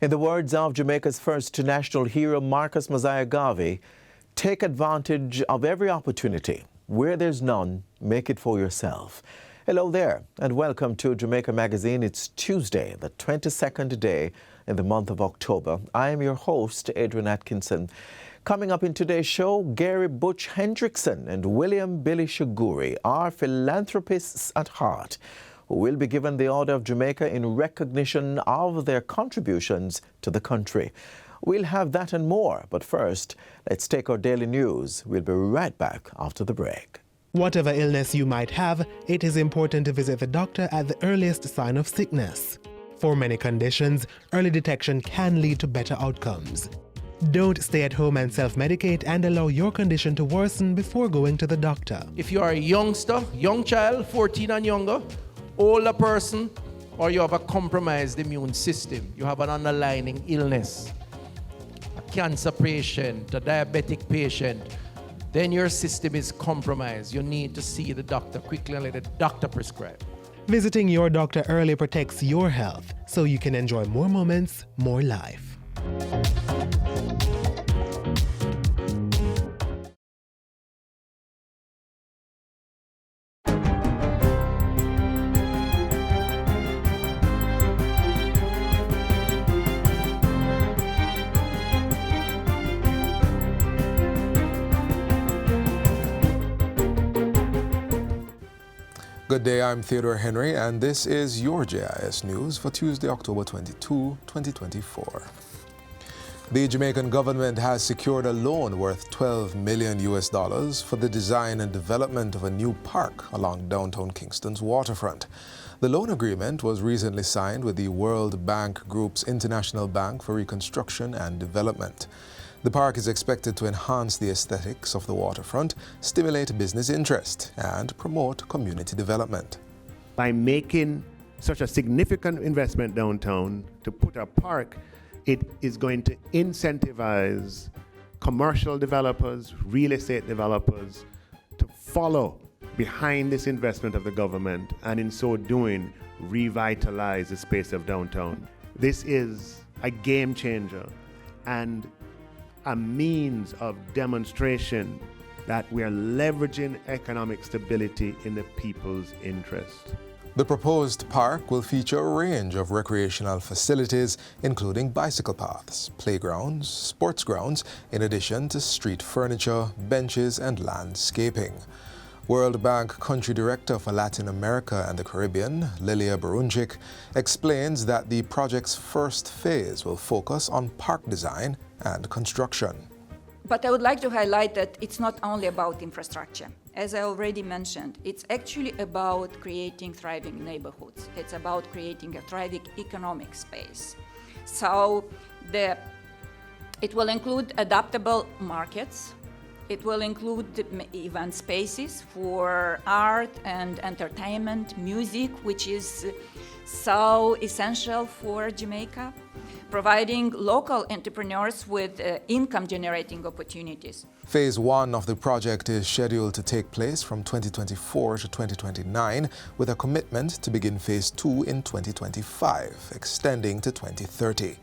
In the words of Jamaica's first national hero, Marcus Mosiah Garvey, take advantage of every opportunity. Where there's none, make it for yourself. Hello there, and welcome to Jamaica Magazine. It's Tuesday, the 22nd day in the month of October. I am your host, Adrian Atkinson. Coming up in today's show, Gary Butch Hendrickson and William Billy Shaguri are philanthropists at heart, who will be given the Order of Jamaica in recognition of their contributions to the country. We'll have that and more, but first, let's take our daily news. We'll be right back after the break. Whatever illness you might have, it is important to visit the doctor at the earliest sign of sickness. For many conditions, early detection can lead to better outcomes. Don't stay at home and self-medicate and allow your condition to worsen before going to the doctor. If you are a youngster, young child, 14 and younger, older person, or you have a compromised immune system, you have an underlying illness, a cancer patient, a diabetic patient, then your system is compromised. You need to see the doctor quickly and let the doctor prescribe. Visiting your doctor early protects your health, so you can enjoy more moments, more life. Good day, I'm Theodore Henry, and this is your JIS News for Tuesday, October 22, 2024. The Jamaican government has secured a loan worth $12 million for the design and development of a new park along downtown Kingston's waterfront. The loan agreement was recently signed with the World Bank Group's International Bank for Reconstruction and Development. The park is expected to enhance the aesthetics of the waterfront, stimulate business interest, and promote community development. By making such a significant investment downtown to put a park, it is going to incentivize commercial developers, real estate developers to follow behind this investment of the government, and in so doing, revitalize the space of downtown. This is a game changer and a means of demonstration that we are leveraging economic stability in the people's interest. The proposed park will feature a range of recreational facilities, including bicycle paths, playgrounds, sports grounds, in addition to street furniture, benches, and landscaping. World Bank Country Director for Latin America and the Caribbean, Lilia Barunchik, explains that the project's first phase will focus on park design and construction. But I would like to highlight that it's not only about infrastructure. As I already mentioned, it's actually about creating thriving neighborhoods. It's about creating a thriving economic space. So it will include adaptable markets. It will include event spaces for art and entertainment, music, which is so essential for Jamaica, providing local entrepreneurs with income-generating opportunities. Phase 1 of the project is scheduled to take place from 2024 to 2029, with a commitment to begin Phase 2 in 2025, extending to 2030.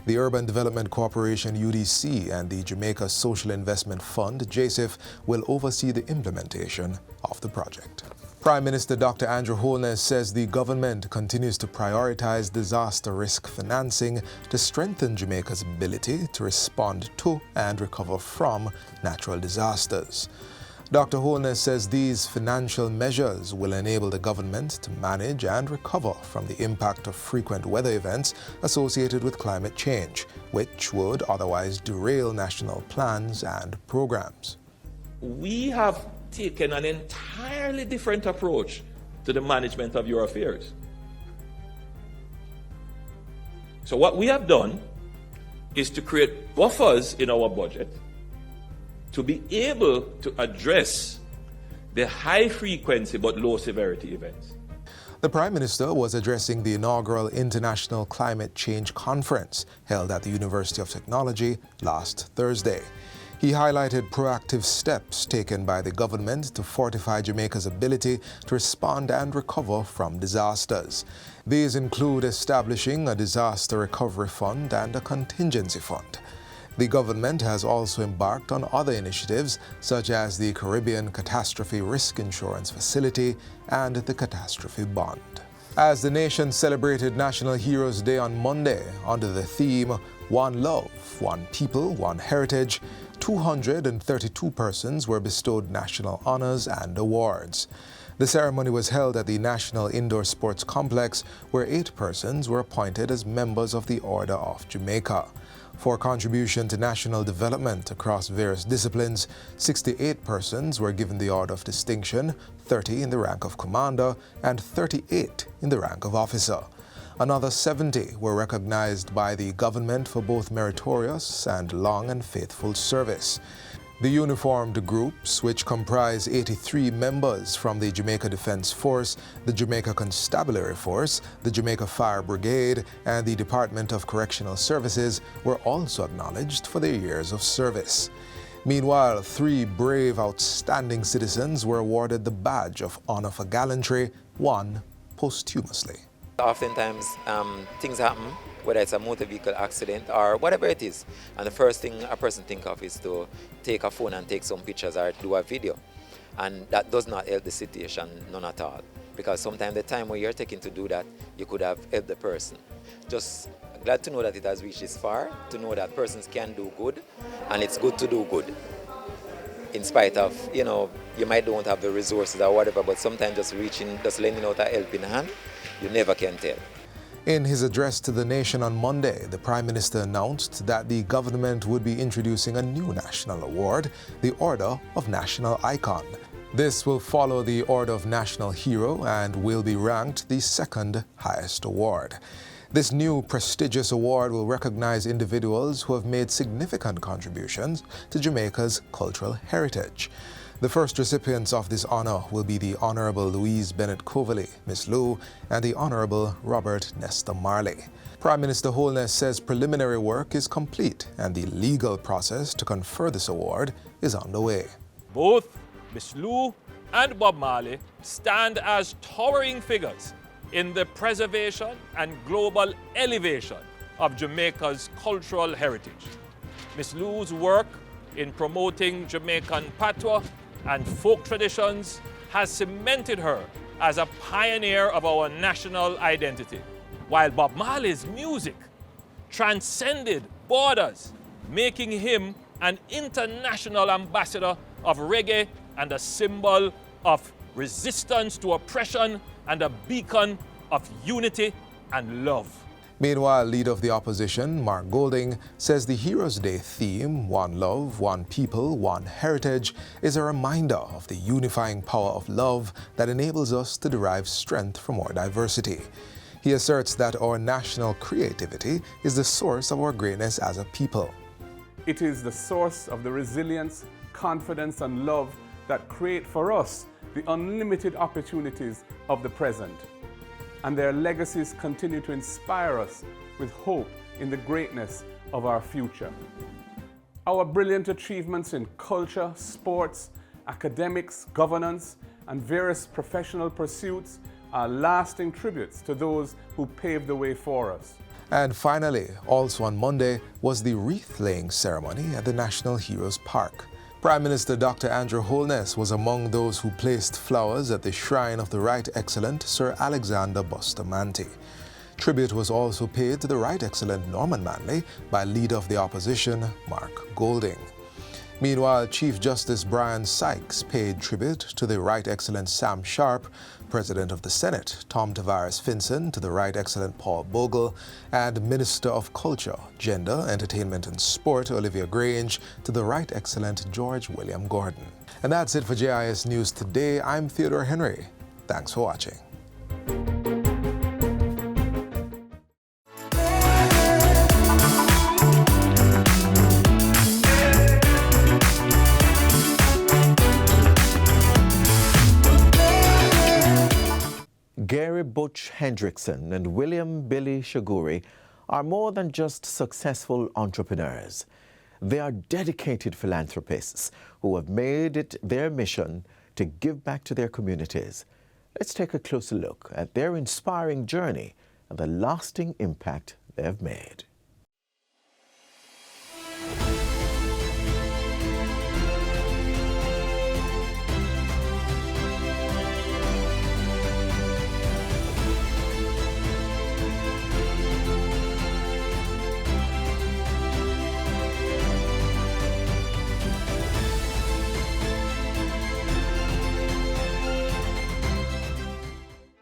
The Urban Development Corporation, UDC, and the Jamaica Social Investment Fund, JSIF, will oversee the implementation of the project. Prime Minister Dr. Andrew Holness says the government continues to prioritize disaster risk financing to strengthen Jamaica's ability to respond to and recover from natural disasters. Dr. Holness says these financial measures will enable the government to manage and recover from the impact of frequent weather events associated with climate change, which would otherwise derail national plans and programs. We have taken an entirely different approach to the management of your affairs. So what we have done is to create buffers in our budget to be able to address the high frequency but low severity events. The Prime Minister was addressing the inaugural International Climate Change Conference held at the University of Technology last Thursday. He highlighted proactive steps taken by the government to fortify Jamaica's ability to respond and recover from disasters. These include establishing a disaster recovery fund and a contingency fund. The government has also embarked on other initiatives such as the Caribbean Catastrophe Risk Insurance Facility and the Catastrophe Bond. As the nation celebrated National Heroes Day on Monday under the theme One Love, One People, One Heritage, 232 persons were bestowed national honors and awards. The ceremony was held at the National Indoor Sports Complex, where 8 persons were appointed as members of the Order of Jamaica. For contribution to national development across various disciplines, 68 persons were given the Order of Distinction, 30 in the rank of Commander, and 38 in the rank of Officer. Another 70 were recognized by the government for both meritorious and long and faithful service. The uniformed groups, which comprise 83 members from the Jamaica Defense Force, the Jamaica Constabulary Force, the Jamaica Fire Brigade, and the Department of Correctional Services, were also acknowledged for their years of service. Meanwhile, 3 brave, outstanding citizens were awarded the Badge of Honor for Gallantry, one posthumously. Oftentimes, things happen, whether it's a motor vehicle accident or whatever it is. And the first thing a person thinks of is to take a phone and take some pictures or do a video. And that does not help the situation, none at all. Because sometimes the time where you're taking to do that, you could have helped the person. Just glad to know that it has reached this far, to know that persons can do good, and it's good to do good. In spite of, you might don't have the resources or whatever, but sometimes just lending out a helping hand, you never can tell. In his address to the nation on Monday, the Prime Minister announced that the government would be introducing a new national award, the Order of National Icon. This will follow the Order of National Hero and will be ranked the second highest award. This new prestigious award will recognize individuals who have made significant contributions to Jamaica's cultural heritage. The first recipients of this honor will be the Honorable Louise Bennett Coverley, Miss Lou, and the Honorable Robert Nestor Marley. Prime Minister Holness says preliminary work is complete and the legal process to confer this award is underway. Both Miss Lou and Bob Marley stand as towering figures in the preservation and global elevation of Jamaica's cultural heritage. Miss Lou's work in promoting Jamaican patois and folk traditions has cemented her as a pioneer of our national identity, while Bob Marley's music transcended borders, making him an international ambassador of reggae and a symbol of resistance to oppression and a beacon of unity and love. Meanwhile, Leader of the Opposition, Mark Golding, says the Heroes Day theme, One Love, One People, One Heritage, is a reminder of the unifying power of love that enables us to derive strength from our diversity. He asserts that our national creativity is the source of our greatness as a people. It is the source of the resilience, confidence, and love that create for us the unlimited opportunities of the present. And their legacies continue to inspire us with hope in the greatness of our future. Our brilliant achievements in culture, sports, academics, governance, and various professional pursuits are lasting tributes to those who paved the way for us. And finally, also on Monday, was the wreath-laying ceremony at the National Heroes Park. Prime Minister Dr. Andrew Holness was among those who placed flowers at the shrine of the Right Excellent Sir Alexander Bustamante. Tribute was also paid to the Right Excellent Norman Manley by Leader of the Opposition, Mark Golding. Meanwhile, Chief Justice Brian Sykes paid tribute to the Right Excellent Sam Sharp, President of the Senate Tom Tavares Finson to the Right Excellent Paul Bogle, and Minister of Culture, Gender, Entertainment and Sport Olivia Grange to the Right Excellent George William Gordon. And that's it for JIS News Today. I'm Theodore Henry. Thanks for watching. Gary Butch Hendrickson and William Billy Shaguri are more than just successful entrepreneurs. They are dedicated philanthropists who have made it their mission to give back to their communities. Let's take a closer look at their inspiring journey and the lasting impact they have made.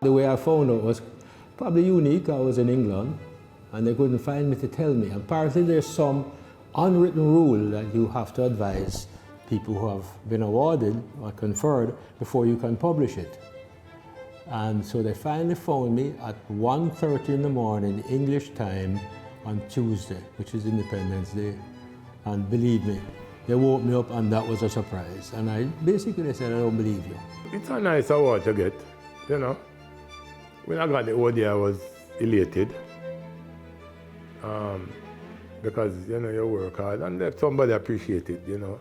The way I found out was probably unique. I was in England and they couldn't find me to tell me. Apparently there's some unwritten rule that you have to advise people who have been awarded or conferred before you can publish it. And so they finally found me at 1:30 in the morning English time on Tuesday, which is Independence Day. And believe me, they woke me up and that was a surprise. And I basically said, I don't believe you. It's a nice award to get, you know. When I got the award, I was elated because, you know, you work hard and that somebody appreciate it, you know.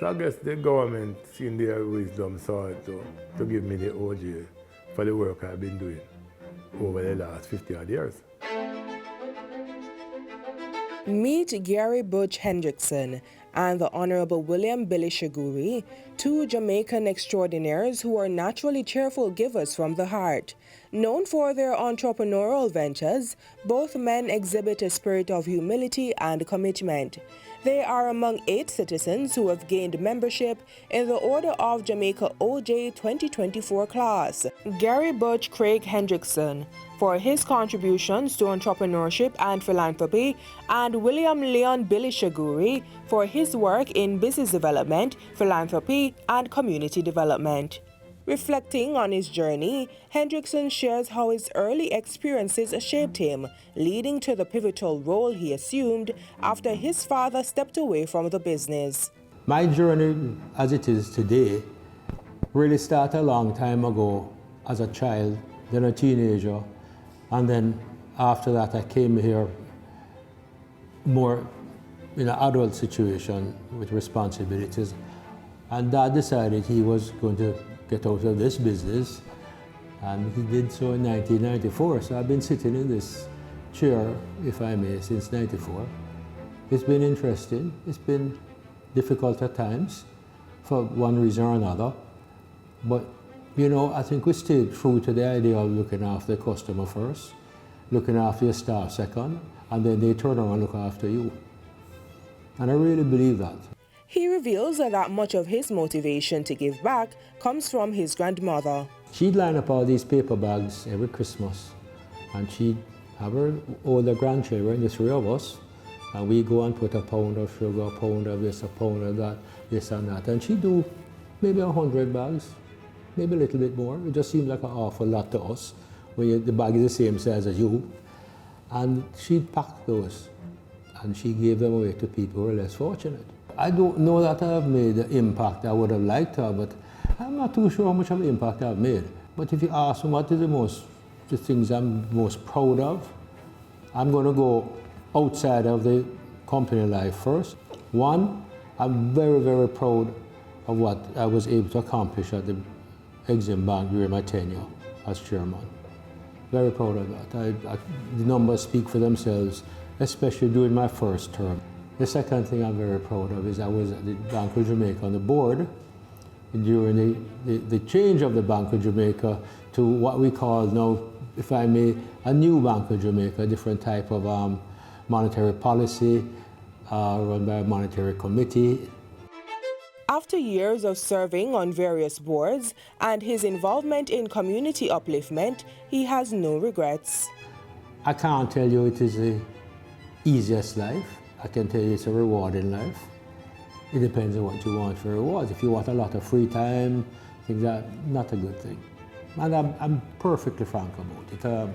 So I guess the government, seeing their wisdom, saw it to give me the OJ for the work I've been doing over the last 50-odd years. Meet Gary Butch Hendrickson and the Honorable William Billy Shaguri, two Jamaican extraordinaires who are naturally cheerful givers from the heart. Known for their entrepreneurial ventures, both men exhibit a spirit of humility and commitment. They are among 8 citizens who have gained membership in the Order of Jamaica OJ 2024 class. Gary Butch Craig Hendrickson for his contributions to entrepreneurship and philanthropy, and William Leon Billy Shaguri for his work in business development, philanthropy, and community development. Reflecting on his journey, Hendrickson shares how his early experiences shaped him, leading to the pivotal role he assumed after his father stepped away from the business. My journey as it is today really started a long time ago as a child, then a teenager, and then after that I came here more in an adult situation with responsibilities. And Dad decided he was going to get out of this business, and he did so in 1994. So I've been sitting in this chair, if I may, since '94. It's been interesting. It's been difficult at times for one reason or another. But, you know, I think we stayed true to the idea of looking after the customer first, looking after your staff second, and then they turn around and look after you. And I really believe that. He reveals that much of his motivation to give back comes from his grandmother. She'd line up all these paper bags every Christmas, and she'd have her older grandchildren, the 3 of us, and we go and put a pound of sugar, a pound of this, a pound of that, this and that. And she'd do maybe 100 bags, maybe a little bit more. It just seemed like an awful lot to us when the bag is the same size as you. And she'd pack those, and she gave them away to people who were less fortunate. I don't know that I've made the impact I would have liked to have, but I'm not too sure how much of an impact I've made. But if you ask me what is the things I'm most proud of, I'm going to go outside of the company life first. One, I'm very, very proud of what I was able to accomplish at the Exim Bank during my tenure as chairman. Very proud of that. The numbers speak for themselves, especially during my first term. The second thing I'm very proud of is I was at the Bank of Jamaica on the board during the change of the Bank of Jamaica to what we call now, if I may, a new Bank of Jamaica, a different type of monetary policy run by a monetary committee. After years of serving on various boards and his involvement in community upliftment, he has no regrets. I can't tell you it is the easiest life. I can tell you it's a rewarding life. It depends on what you want for rewards. If you want a lot of free time, things are not a good thing. And I'm perfectly frank about it.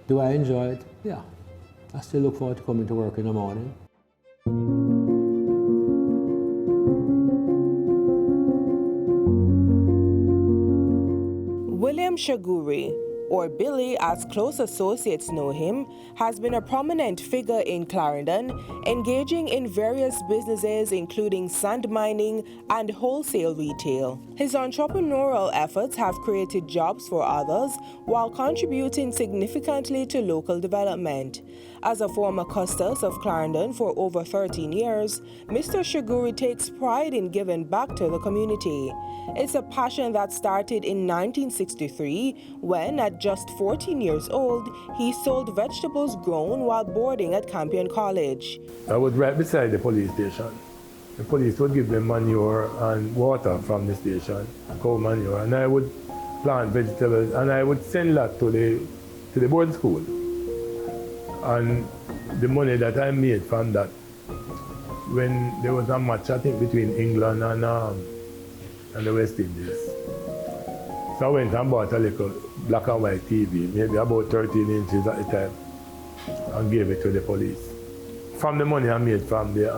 Do I enjoy it? Yeah. I still look forward to coming to work in the morning. William Shaguri, or Billy as close associates know him, has been a prominent figure in Clarendon, engaging in various businesses including sand mining and wholesale retail. His entrepreneurial efforts have created jobs for others while contributing significantly to local development. As a former custos of Clarendon for over 13 years, Mr. Shaguri takes pride in giving back to the community. It's a passion that started in 1963 when, at just 14 years old, he sold vegetables grown while boarding at Campion College. I was right beside the police station. The police would give them manure and water from the station, cow manure, and I would plant vegetables and I would send that to the boarding school. And the money that I made from that, when there was a match, I think, between England and the West Indies. So I went and bought a little black and white TV, maybe about 13 inches at the time, and gave it to the police. From the money I made from the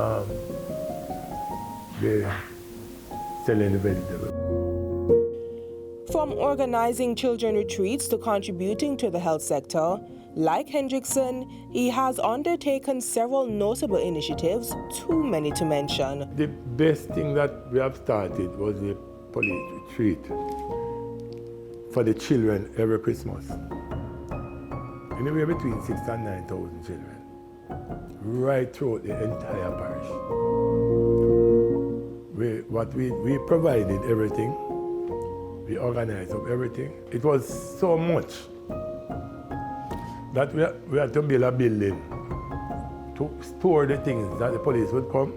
selling the vegetables. From organizing children retreats to contributing to the health sector, like Hendrickson, he has undertaken several notable initiatives, too many to mention. The best thing that we have started was the police retreat for the children every Christmas. Anywhere between 6,000 and 9,000 children, right throughout the entire parish. We provided everything, we organized up everything. It was so much that we had to build a building to store the things that the police would come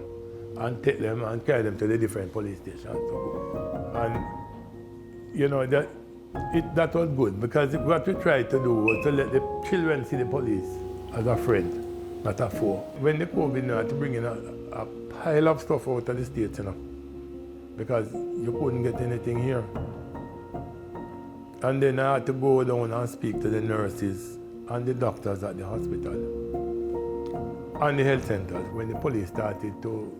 and take them and carry them to the different police stations. And you know, that was good, because what we tried to do was to let the children see the police as a friend, not a foe. When the COVID, had to bring in a pile of stuff out of the States, because you couldn't get anything here. And then I had to go down and speak to the nurses and the doctors at the hospital and the health centers when the police started to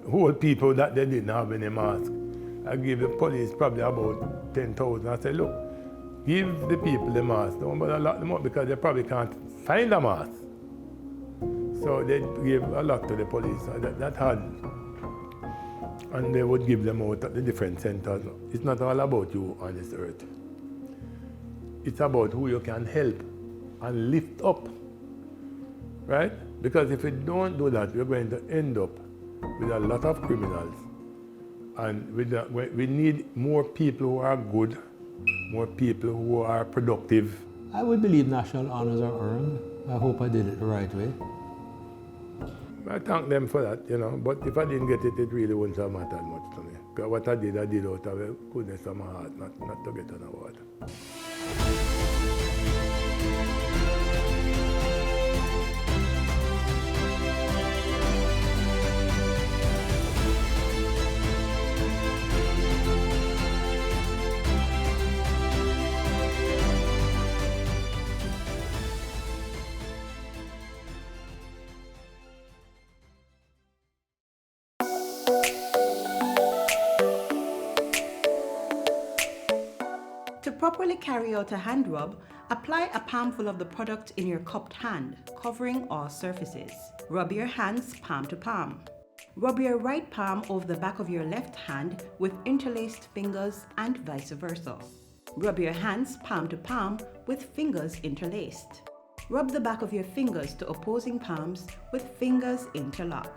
hold people that they didn't have any mask. I gave the police probably about 10,000. I said, look, give the people the mask. Don't bother lock them up because they probably can't find a mask. So they gave a lot to the police. That had. And they would give them out at the different centers. It's not all about you on this earth. It's about who you can help and lift up, right? Because if we don't do that, we're going to end up with a lot of criminals. And we need more people who are good, more people who are productive. I would believe national honors are earned. I hope I did it the right way. I thank them for that, but if I didn't get it, it really wouldn't have mattered much to me. Because what I did out of the goodness of my heart, not to get on the water. To properly carry out a hand rub, apply a palmful of the product in your cupped hand, covering all surfaces. Rub your hands palm to palm. Rub your right palm over the back of your left hand with interlaced fingers and vice versa. Rub your hands palm to palm with fingers interlaced. Rub the back of your fingers to opposing palms with fingers interlocked.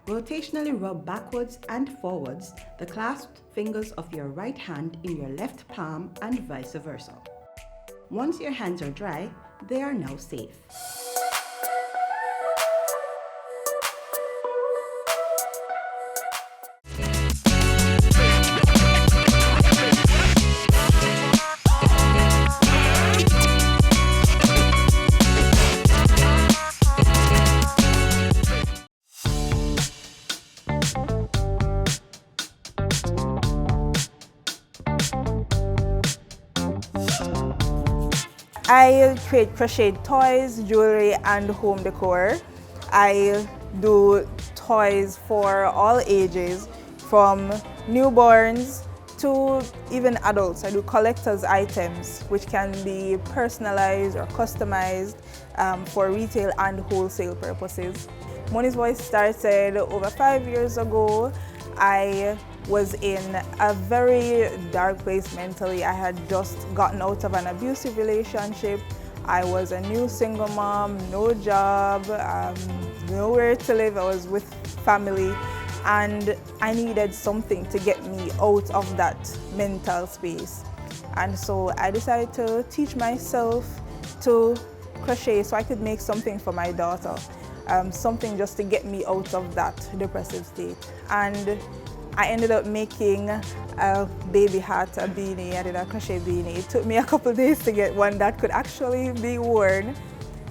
Rotationally rub backwards and forwards the clasped fingers of your right hand in your left palm and vice versa. Once your hands are dry, they are now safe. I create crochet toys, jewelry, and home decor. I do toys for all ages, from newborns to even adults. I do collector's items, which can be personalized or customized for retail and wholesale purposes. Moni's Voice started over 5 years ago. I was in a very dark place mentally. I had just gotten out of an abusive relationship. I was a new single mom, no job, nowhere to live. I was with family, and I needed something to get me out of that mental space. And so I decided to teach myself to crochet so I could make something for my daughter, something just to get me out of that depressive state. And I ended up making a baby hat, a beanie. I did a crochet beanie. It took me a couple days to get one that could actually be worn.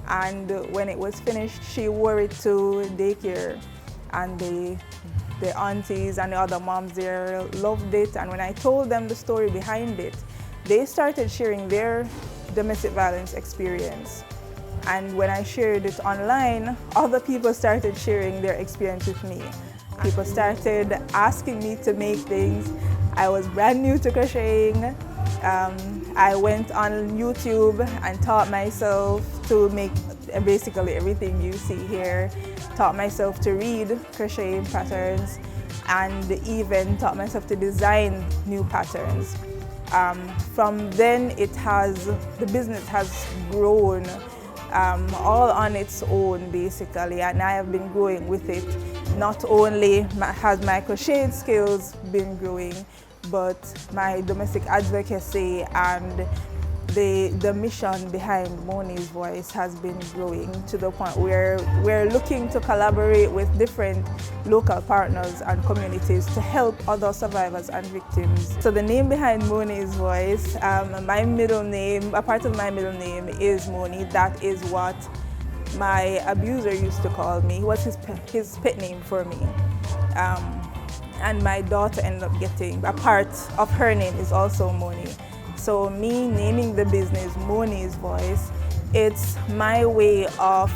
And when it was finished, she wore it to daycare. And the aunties and the other moms there loved it. And when I told them the story behind it, they started sharing their domestic violence experience. And when I shared it online, other people started sharing their experience with me. People started asking me to make things. I was brand new to crocheting. I went on YouTube and taught myself to make basically everything you see here. Taught myself to read crochet patterns and even taught myself to design new patterns. From then the business has grown all on its own basically, and I have been growing with it. Not only has my crochet skills been growing, but my domestic advocacy and the mission behind Moni's Voice has been growing to the point where we're looking to collaborate with different local partners and communities to help other survivors and victims. So the name behind Moni's Voice, my middle name, a part of my middle name is Moni. That is what my abuser used to call me. It was his pet name for me. And my daughter ended up getting, a part of her name is also Moni. So me naming the business Moni's Voice, it's my way of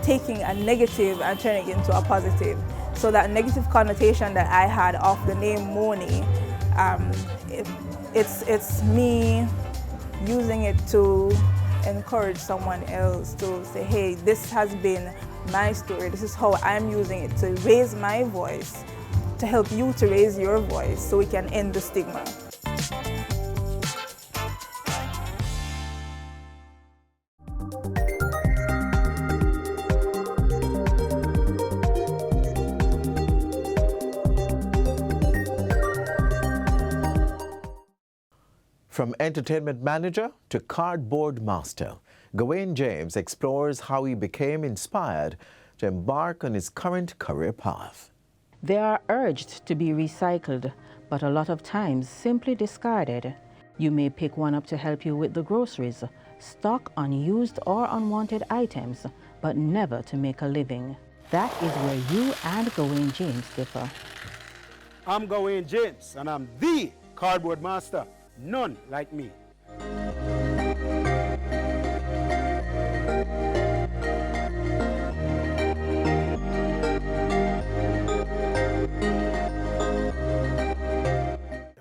taking a negative and turning it into a positive. So that negative connotation that I had of the name Moni, it's me using it to encourage someone else to say, hey, this has been my story. This is how I'm using it to raise my voice, to help you to raise your voice so we can end the stigma. From entertainment manager to cardboard master, Gawain James explores how he became inspired to embark on his current career path. They are urged to be recycled, but a lot of times simply discarded. You may pick one up to help you with the groceries, stock unused or unwanted items, but never to make a living. That is where you and Gawain James differ. I'm Gawain James, and I'm the cardboard master. None like me.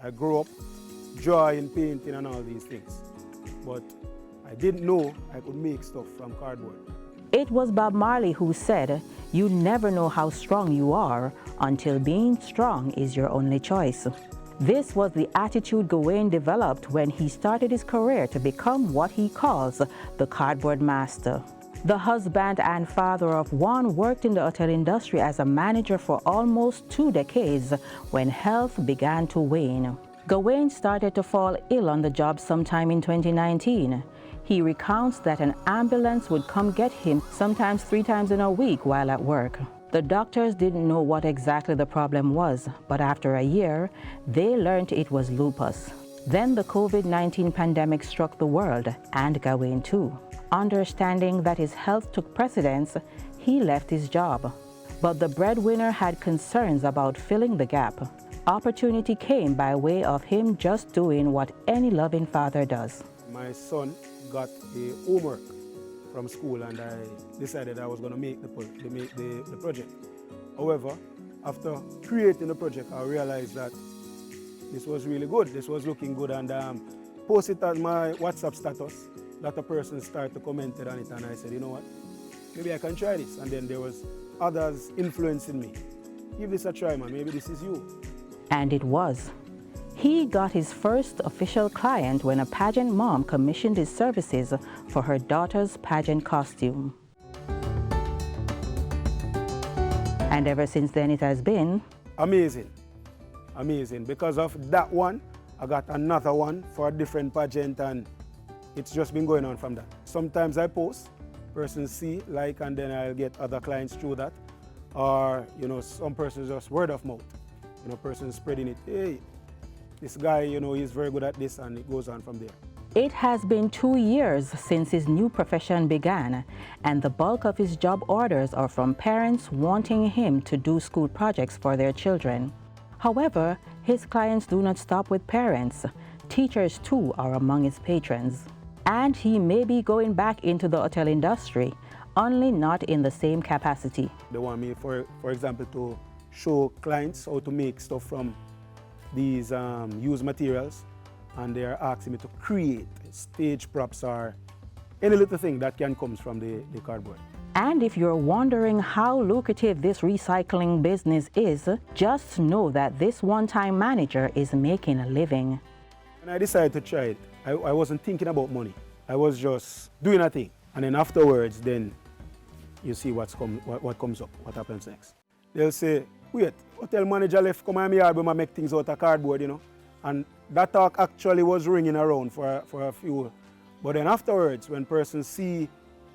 I grew up drawing, painting and all these things, but I didn't know I could make stuff from cardboard. It was Bob Marley who said, "You never know how strong you are until being strong is your only choice." This was the attitude Gawain developed when he started his career to become what he calls the cardboard master. The husband and father of one worked in the hotel industry as a manager for almost 2 decades when health began to wane. Gawain started to fall ill on the job sometime in 2019. He recounts that an ambulance would come get him sometimes 3 times in a week while at work. The doctors didn't know what exactly the problem was, but after a year, they learned it was lupus. Then the COVID-19 pandemic struck the world, and Gawain too. Understanding that his health took precedence, he left his job. But the breadwinner had concerns about filling the gap. Opportunity came by way of him just doing what any loving father does. My son got a homework from school, and I decided I was going to make the project. However, after creating the project, I realized that this was really good. This was looking good, and post it on my WhatsApp status. A lot of persons started to comment on it, and I said, you know what, maybe I can try this. And then there was others influencing me. Give this a try, man. Maybe this is you. And it was. He got his first official client when a pageant mom commissioned his services for her daughter's pageant costume. And ever since then it has been amazing. Amazing. Because of that one, I got another one for a different pageant, and it's just been going on from that. Sometimes I post, persons see, like, and then I'll get other clients through that. Or, you know, some persons just word of mouth. You know, persons spreading it. Hey, this guy, you know, he's very good at this, and it goes on from there. It has been 2 years since his new profession began, and the bulk of his job orders are from parents wanting him to do school projects for their children. However, his clients do not stop with parents. Teachers, too, are among his patrons. And he may be going back into the hotel industry, only not in the same capacity. They want me, for example, to show clients how to make stuff from these used materials, and they are asking me to create stage props or any little thing that can come from the cardboard. And if you're wondering how lucrative this recycling business is, just know that this one-time manager is making a living. When I decided to try it, I wasn't thinking about money. I was just doing a thing. And then afterwards, then you see what comes up, what happens next. They'll say, wait, hotel manager left come on my yard when I make things out of cardboard, you know. And that talk actually was ringing around for a few. But then afterwards, when persons see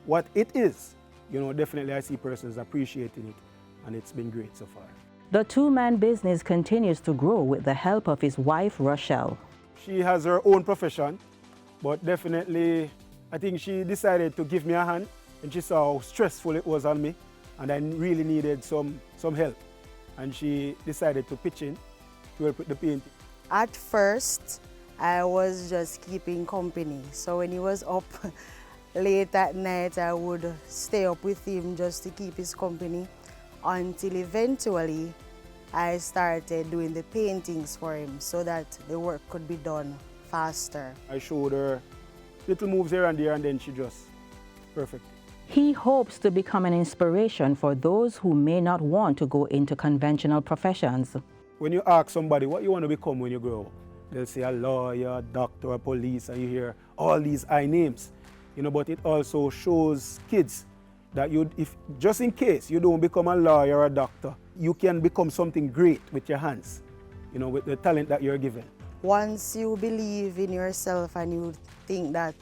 what it is, you know, definitely I see persons appreciating it, and it's been great so far. The two-man business continues to grow with the help of his wife, Rochelle. She has her own profession, but definitely I think she decided to give me a hand, and she saw how stressful it was on me, and I really needed some help. And she decided to pitch in to help with the painting. At first, I was just keeping company. So when he was up late at night, I would stay up with him just to keep his company, until eventually I started doing the paintings for him so that the work could be done faster. I showed her little moves here and there, and then she just perfect. He hopes to become an inspiration for those who may not want to go into conventional professions. When you ask somebody what you want to become when you grow up, they'll say a lawyer, a doctor, a police, and you hear all these high names. You know, but it also shows kids that if just in case you don't become a lawyer or a doctor, you can become something great with your hands, you know, with the talent that you're given. Once you believe in yourself and you think that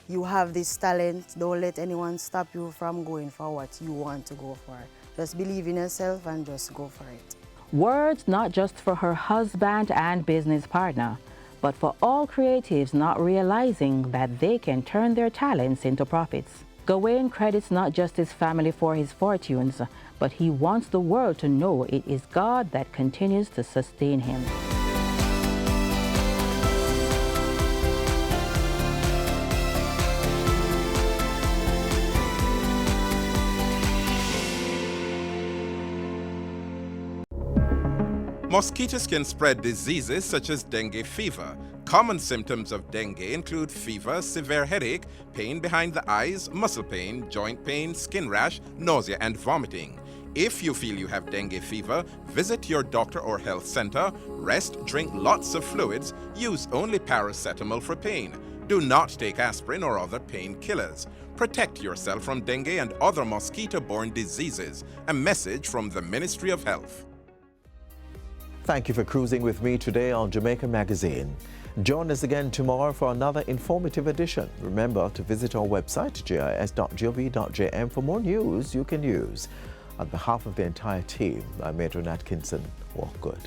you have this talent, don't let anyone stop you from going for what you want to go for. Just believe in yourself and just go for it. Words not just for her husband and business partner, but for all creatives not realizing that they can turn their talents into profits. Gawain credits not just his family for his fortunes, but he wants the world to know it is God that continues to sustain him. Mosquitoes can spread diseases such as dengue fever. Common symptoms of dengue include fever, severe headache, pain behind the eyes, muscle pain, joint pain, skin rash, nausea, and vomiting. If you feel you have dengue fever, visit your doctor or health center, rest, drink lots of fluids, use only paracetamol for pain. Do not take aspirin or other painkillers. Protect yourself from dengue and other mosquito-borne diseases. A message from the Ministry of Health. Thank you for cruising with me today on Jamaica Magazine. Join us again tomorrow for another informative edition. Remember to visit our website, jis.gov.jm, for more news you can use. On behalf of the entire team, I'm Adrian Atkinson. Walk good.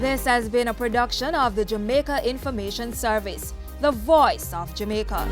This has been a production of the Jamaica Information Service, the voice of Jamaica.